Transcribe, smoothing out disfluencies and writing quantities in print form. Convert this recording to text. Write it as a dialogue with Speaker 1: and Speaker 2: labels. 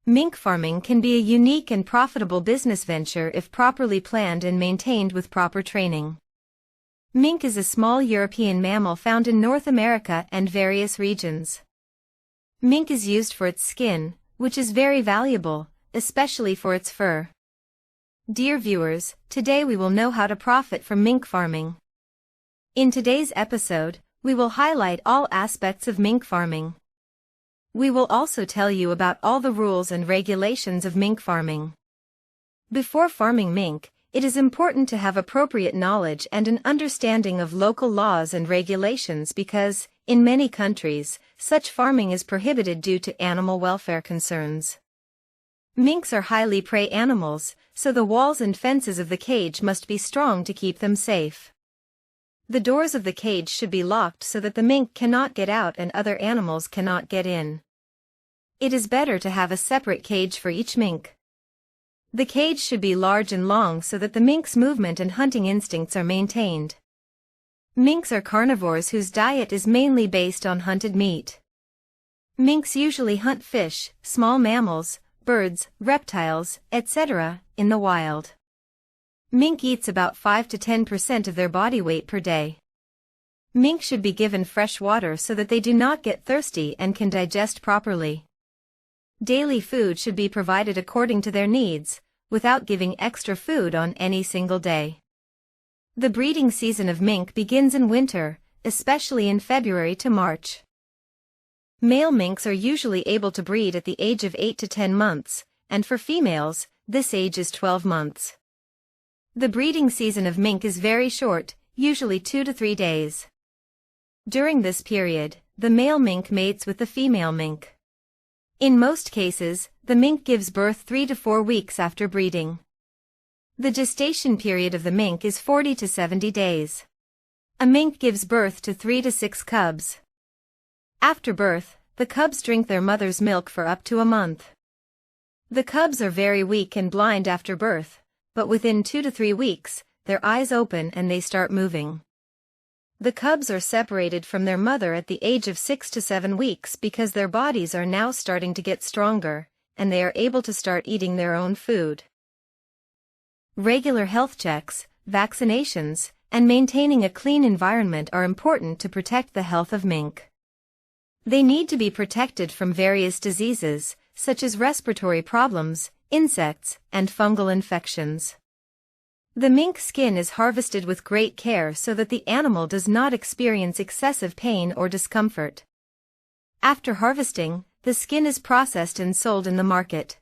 Speaker 1: Mink farming can be a unique and profitable business venture if properly planned and maintained with proper training. Mink is a small European mammal found in North America and various regions. Mink is used for its skin, which is very valuable, especially for its fur. Dear viewers, today we will know how to profit from mink farming. In today's episode, we will highlight all aspects of mink farming. We will also tell you about all the rules and regulations of mink farming. Before farming mink, it is important to have appropriate knowledge and an understanding of local laws and regulations because, in many countries, such farming is prohibited due to animal welfare concerns. Minks are highly prey animals, so the walls and fences of the cage must be strong to keep them safe. The doors of the cage should be locked so that the mink cannot get out and other animals cannot get in. It is better to have a separate cage for each mink. The cage should be large and long so that the mink's movement and hunting instincts are maintained. Minks are carnivores whose diet is mainly based on hunted meat. Minks usually hunt fish, small mammals, birds, reptiles, etc., in the wild. Mink eats about 5 to 10% of their body weight per day. Mink should be given fresh water so that they do not get thirsty and can digest properly. Daily food should be provided according to their needs, without giving extra food on any single day. The breeding season of mink begins in winter, especially in February to March. Male minks are usually able to breed at the age of 8 to 10 months, and for females, this age is 12 months. The breeding season of mink is very short, usually 2 to 3 days. During this period, the male mink mates with the female mink. In most cases, the mink gives birth 3 to 4 weeks after breeding. The gestation period of the mink is 40 to 70 days. A mink gives birth to 3 to 6 cubs. After birth, the cubs drink their mother's milk for up to a month. The cubs are very weak and blind after birth, but within 2 to 3 weeks, their eyes open and they start moving. The cubs are separated from their mother at the age of 6 to 7 weeks because their bodies are now starting to get stronger, and they are able to start eating their own food. Regular health checks, vaccinations, and maintaining a clean environment are important to protect the health of mink. They need to be protected from various diseases, such as respiratory problems, insects, and fungal infections. The mink skin is harvested with great care so that the animal does not experience excessive pain or discomfort. After harvesting, the skin is processed and sold in the market.